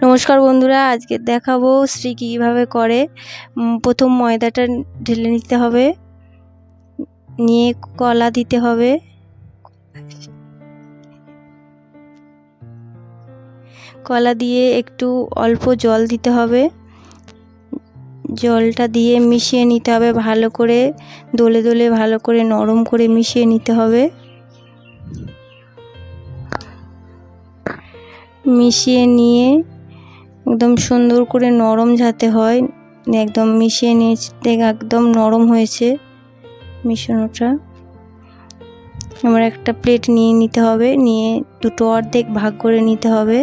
নমস্কার বন্ধুরা, আজকে দেখাবো শ্রী কীভাবে করে। প্রথম ময়দাটা ঢেলে নিতে হবে, নিয়ে কলা দিতে হবে, কলা দিয়ে একটু অল্প জল দিতে হবে, জলটা দিয়ে মিশিয়ে নিতে হবে ভালো করে, দোলে দোলে ভালো করে নরম করে মিশিয়ে নিতে হবে। মিশিয়ে নিয়ে একদম সুন্দর করে নরম যাতে হয়, একদম মিশিয়ে নিতে একদম নরম হয়েছে মিশানোটা। এবার একটা প্লেট নিয়ে নিতে হবে, নিয়ে দুটো অর্ধেক ভাগ করে নিতে হবে,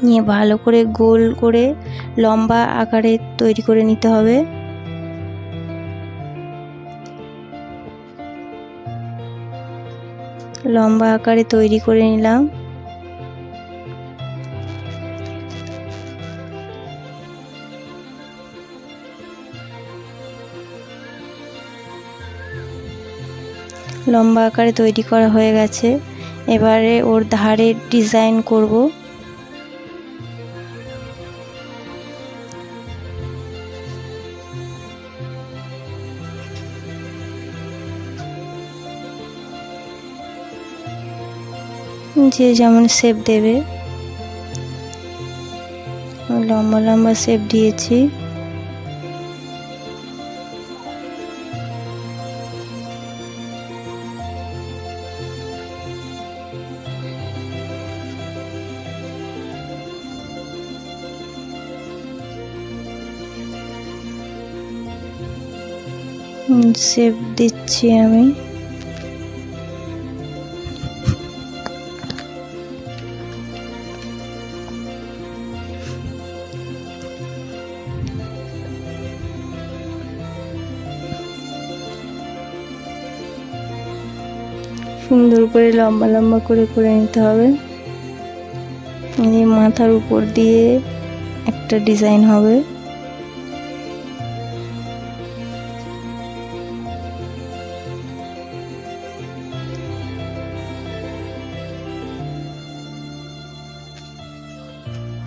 নিয়ে ভালো করে গোল করে লম্বা আকারে তৈরি করে নিতে হবে। লম্বা আকারে তৈরি করে নিলাম। লম্বা আকারে তৈরি করা হয়ে গেছে। এবারে ওর ধারে ডিজাইন করব। যে যেমন শেপ দেবে, লম্বা লম্বা শেপ দিয়েছি। শেপ দিচ্ছি আমি। সুন্দর করে লম্বা লম্বা করে করে নিতে হবে। মাথার উপর দিয়ে একটা ডিজাইন হবে।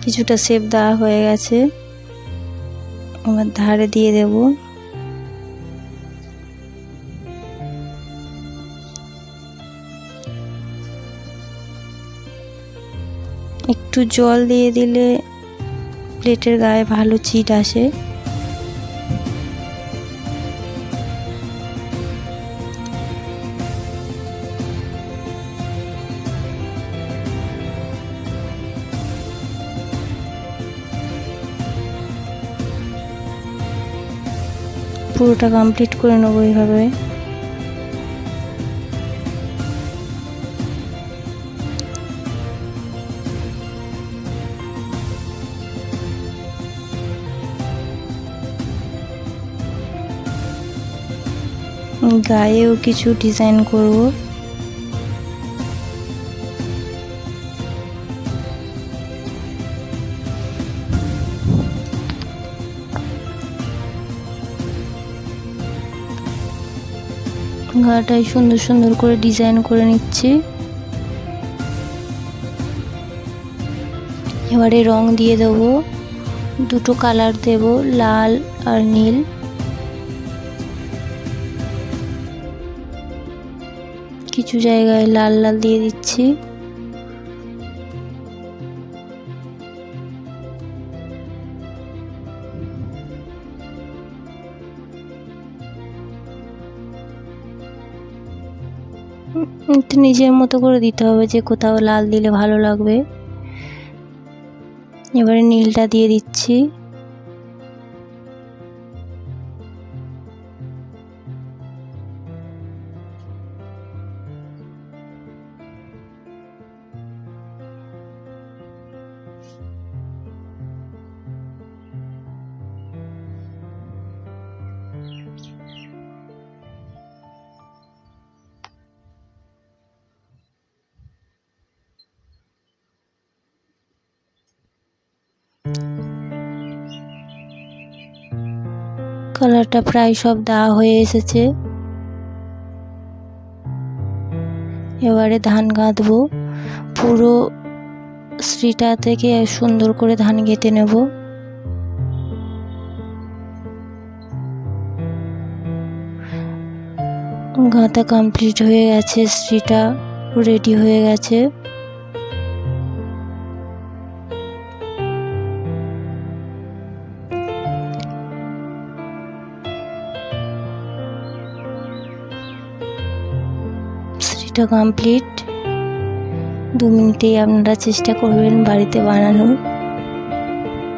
কিছুটা শেপ দেওয়া হয়ে গেছে, এবার ধারে দিয়ে দেব। একটু জল দিয়ে দিলে প্লেটের গায়ে ভালো চিট আসে। পুরোটা কমপ্লিট করে নেবো এইভাবে। গায়েও কিছু ডিজাইন করব। গাটায় সুন্দর সুন্দর করে ডিজাইন করে নিচ্ছি। এবারে রং দিয়ে দেব, দুটো কালার দেব, লাল আর নীল। কিছু জায়গায় লাল লাল দিয়ে দিচ্ছি। নিজের মতো করে দিতে হবে, যে কোথাও লাল দিলে ভালো লাগবে। এবারে নীলটা দিয়ে দিচ্ছি। কালারটা প্রায় সব দেওয়া হয়ে এসেছে। এবারে ধান গাঁথবো। পুরো শ্রীটা থেকে সুন্দর করে ধান গেঁথে নেব। গাঁথা কমপ্লিট হয়ে গেছে, শ্রীটা রেডি হয়ে গেছে। শ্রীটা কমপ্লিট। 2 মিনিটেই আপনারা চেষ্টা করবেন বাড়িতে বানানোর।